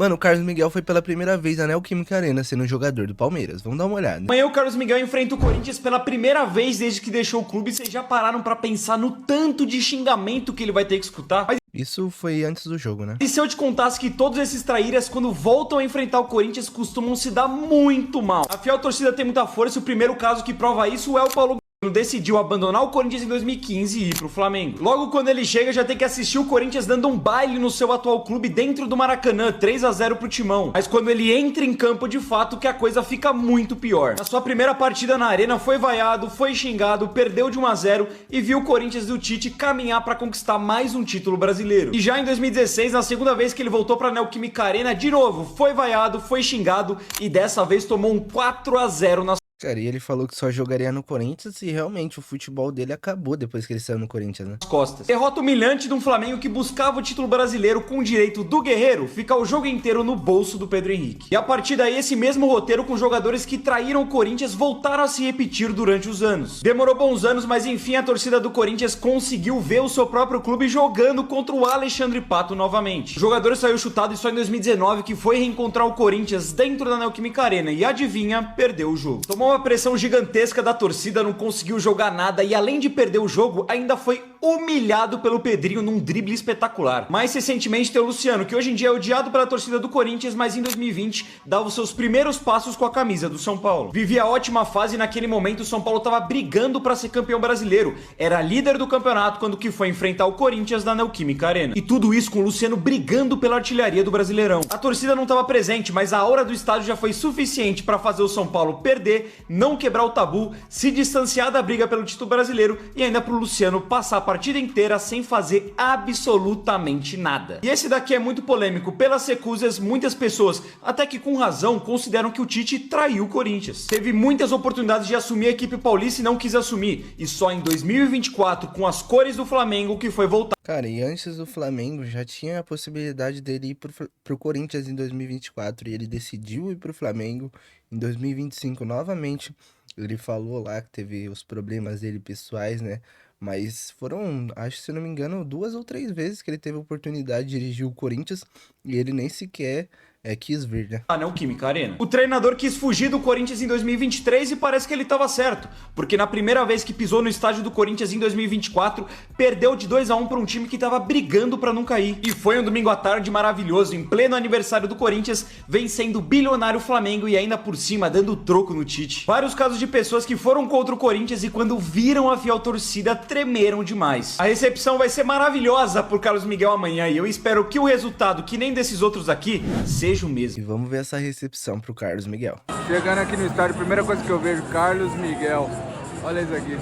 Mano, o Carlos Miguel foi pela primeira vez na Neoquímica Arena sendo jogador do Palmeiras. Vamos dar uma olhada. Amanhã o Carlos Miguel enfrenta o Corinthians pela primeira vez desde que deixou o clube. Vocês já pararam pra pensar no tanto de xingamento que ele vai ter que escutar? Mas Isso foi antes do jogo, né? e se eu te contasse que todos esses traíras, quando voltam a enfrentar o Corinthians, costumam se dar muito mal? A fiel torcida tem muita força e o primeiro caso que prova isso é o Paulo decidiu abandonar o Corinthians em 2015 e ir pro Flamengo. Logo quando ele chega, já tem que assistir o Corinthians dando um baile no seu atual clube dentro do Maracanã, 3-0 pro Timão. Mas quando ele entra em campo de fato, que a coisa fica muito pior. Na sua primeira partida na arena, foi vaiado, foi xingado, perdeu de 1-0 e viu o Corinthians do Tite caminhar para conquistar mais um título brasileiro. E já em 2016, na segunda vez que ele voltou pra Neoquímica Arena, de novo, foi vaiado, foi xingado e dessa vez tomou um 4-0 na Cara, e ele falou que só jogaria no Corinthians e realmente o futebol dele acabou depois que ele saiu no Corinthians, né? costas. Derrota humilhante de um Flamengo que buscava o título brasileiro com o direito do Guerreiro ficar o jogo inteiro no bolso do Pedro Henrique. E a partir daí, esse mesmo roteiro com jogadores que traíram o Corinthians voltaram a se repetir durante os anos. Demorou bons anos, mas enfim a torcida do Corinthians conseguiu ver o seu próprio clube jogando contra o Alexandre Pato novamente. O jogador saiu chutado e só em 2019 que foi reencontrar o Corinthians dentro da Neoquímica Arena e adivinha, perdeu o jogo. Tomou uma pressão gigantesca da torcida, não conseguiu jogar nada e além de perder o jogo, ainda foi humilhado pelo Pedrinho num drible espetacular. Mais recentemente tem o Luciano, que hoje em dia é odiado pela torcida do Corinthians, mas em 2020 dava os seus primeiros passos com a camisa do São Paulo. Vivia a ótima fase e naquele momento o São Paulo estava brigando para ser campeão brasileiro. Era líder do campeonato quando que foi enfrentar o Corinthians na Neoquímica Arena. E tudo isso com o Luciano brigando pela artilharia do Brasileirão. A torcida não estava presente, mas a aura do estádio já foi suficiente para fazer o São Paulo perder, não quebrar o tabu, se distanciar da briga pelo título brasileiro e ainda pro Luciano passar a partida inteira sem fazer absolutamente nada. E esse daqui é muito polêmico. Pelas recusas, muitas pessoas, até que com razão, consideram que o Tite traiu o Corinthians. Teve muitas oportunidades de assumir a equipe paulista e não quis assumir. E só em 2024, com as cores do Flamengo, que foi voltar. Cara, e antes do Flamengo já tinha a possibilidade dele ir pro Corinthians em 2024 e ele decidiu ir pro Flamengo em 2025 novamente. Ele falou lá que teve os problemas dele pessoais, né? Mas foram, acho que se não me engano, 2 ou 3 vezes que ele teve a oportunidade de dirigir o Corinthians e ele nem sequer quis vir, né? A Neoquímica Arena. O treinador quis fugir do Corinthians em 2023 e parece que ele estava certo, porque na primeira vez que pisou no estádio do Corinthians em 2024, perdeu de 2-1 para um time que estava brigando para não cair. E foi um domingo à tarde maravilhoso, em pleno aniversário do Corinthians, vencendo o bilionário Flamengo e ainda por cima dando troco no Tite. Vários casos de pessoas que foram contra o Corinthians e quando viram a fiel torcida tremeram demais. A recepção vai ser maravilhosa por Carlos Miguel amanhã e eu espero que o resultado, que nem desses outros aqui, seja o mesmo. E vamos ver essa recepção pro Carlos Miguel. Chegando aqui no estádio, primeira coisa que eu vejo, Carlos Miguel. Olha isso aqui.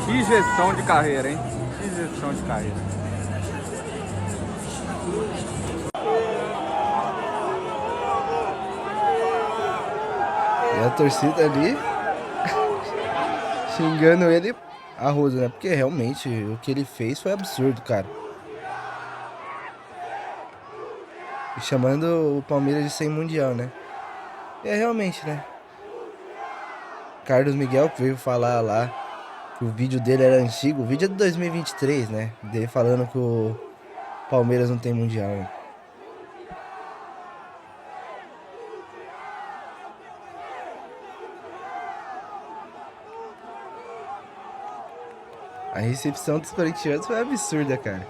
Que gestão de carreira, hein? Que gestão de carreira. E a torcida ali xingando ele a rosa, né? Porque realmente o que ele fez foi absurdo, cara. E chamando o Palmeiras de sem mundial, né? É realmente, né? Carlos Miguel que veio falar lá que o vídeo dele era antigo. O vídeo é de 2023, né? Dele falando que o Palmeiras não tem mundial, né? A recepção dos corintianos foi absurda, cara.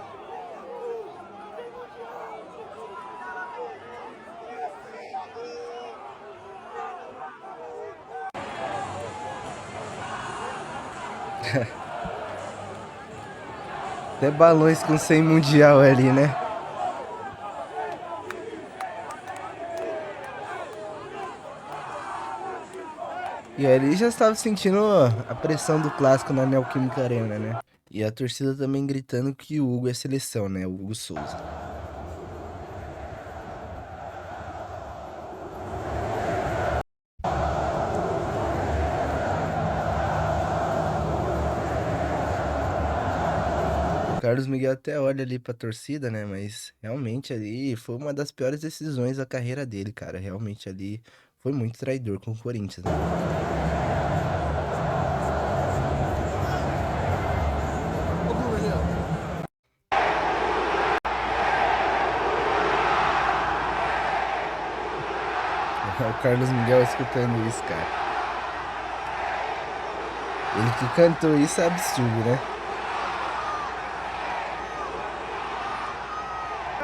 Até balões com 100 mundial ali, né? E aí ele já estava sentindo a pressão do clássico na Neoquímica Arena, né? E a torcida também gritando que o Hugo é seleção, né? O Hugo Souza. O Carlos Miguel até olha ali pra torcida, né? Mas realmente ali foi uma das piores decisões da carreira dele, cara. Realmente ali foi muito traidor com o Corinthians, né? O Carlos Miguel escutando isso, cara. Ele que cantou isso é absurdo, né?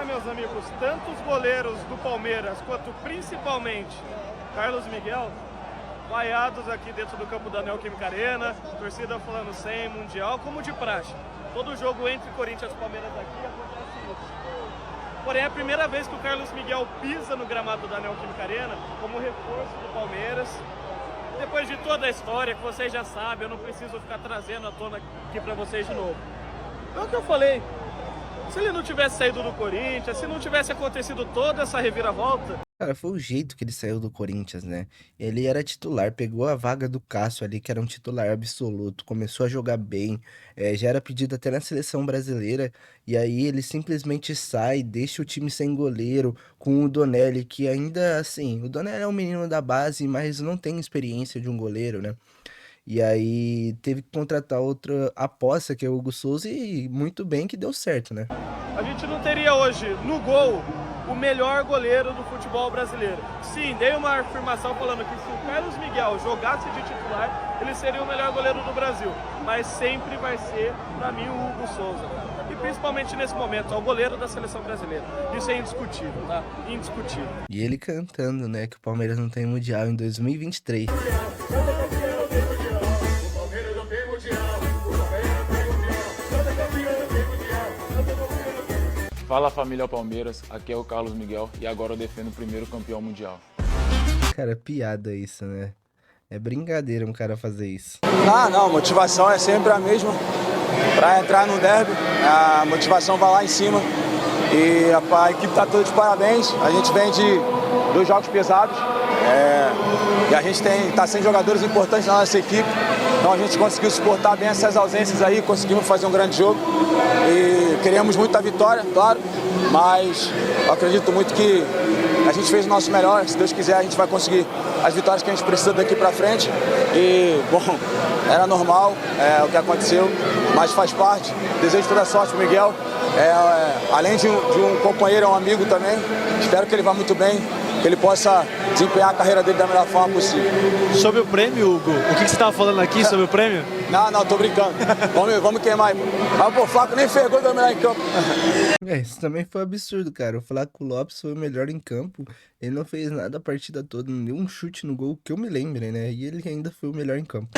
Meus amigos, tanto os goleiros do Palmeiras quanto principalmente Carlos Miguel, vaiados aqui dentro do campo da Neoquímica Arena, torcida falando sem mundial, como de praxe. Todo jogo entre Corinthians e Palmeiras aqui acontece isso. Porém, é a primeira vez que o Carlos Miguel pisa no gramado da Neoquímica Arena como reforço do Palmeiras. Depois de toda a história que vocês já sabem, eu não preciso ficar trazendo à tona aqui pra vocês de novo. É o que eu falei. Se ele não tivesse saído do Corinthians, se não tivesse acontecido toda essa reviravolta... Cara, foi o jeito que ele saiu do Corinthians, né? Ele era titular, pegou a vaga do Cássio ali, que era um titular absoluto, começou a jogar bem, já era pedido até na seleção brasileira, e aí ele simplesmente sai, deixa o time sem goleiro, com o Donelli, que ainda, assim, o Donelli é um menino da base, mas não tem experiência de um goleiro, né? E aí teve que contratar outra aposta, que é o Hugo Souza, e muito bem que deu certo, né? A gente não teria hoje, no gol, o melhor goleiro do futebol brasileiro. Sim, dei uma afirmação falando que se o Carlos Miguel jogasse de titular, ele seria o melhor goleiro do Brasil. Mas sempre vai ser, pra mim, o Hugo Souza. E principalmente nesse momento, é o goleiro da seleção brasileira. Isso é indiscutível, tá? Indiscutível. E ele cantando, né, que o Palmeiras não tem mundial em 2023. Fala família Palmeiras, aqui é o Carlos Miguel e agora eu defendo o primeiro campeão mundial. Cara, piada isso, né? É brincadeira um cara fazer isso. Não, motivação é sempre a mesma. Para entrar no derby, a motivação vai lá em cima. E a equipe tá toda de parabéns. A gente vem de 2 jogos pesados. E a gente tá sem jogadores importantes na nossa equipe. Então a gente conseguiu suportar bem essas ausências aí, conseguimos fazer um grande jogo. E queríamos muita vitória, claro, mas eu acredito muito que a gente fez o nosso melhor. Se Deus quiser, a gente vai conseguir as vitórias que a gente precisa daqui para frente. E, bom, era normal o que aconteceu, mas faz parte. Desejo toda a sorte pro Miguel. Além de um companheiro, é um amigo também. Espero que ele vá muito bem, que ele possa desempenhar a carreira dele da melhor forma possível. Sobre o prêmio, Hugo, o que você estava falando aqui sobre o prêmio? Não, tô brincando. Vamos queimar. Mas o Flaco nem fez gol do melhor em campo. Isso também foi absurdo, cara. O Flaco Lopes foi o melhor em campo. Ele não fez nada a partida toda, não deu um chute no gol que eu me lembre, né? E ele ainda foi o melhor em campo.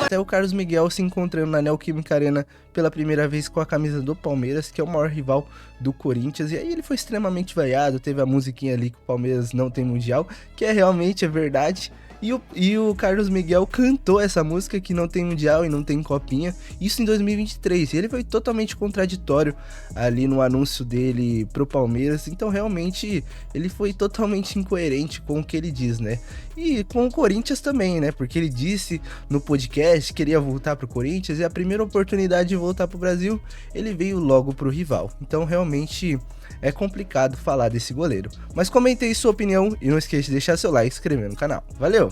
Até o Carlos Miguel se encontrando na Neoquímica Arena pela primeira vez com a camisa do Palmeiras, que é o maior rival do Corinthians. E aí ele foi extremamente vaiado, teve a musiquinha ali que o Palmeiras não tem mundial, que realmente é verdade. E o Carlos Miguel cantou essa música que não tem mundial e não tem copinha, isso em 2023, e ele foi totalmente contraditório ali no anúncio dele pro Palmeiras, então realmente ele foi totalmente incoerente com o que ele diz, né? E com o Corinthians também, né? Porque ele disse no podcast que queria voltar pro Corinthians, e a primeira oportunidade de voltar pro Brasil, ele veio logo pro rival, então realmente é complicado falar desse goleiro. Mas comente aí sua opinião e não esqueça de deixar seu like e se inscrever no canal. Valeu!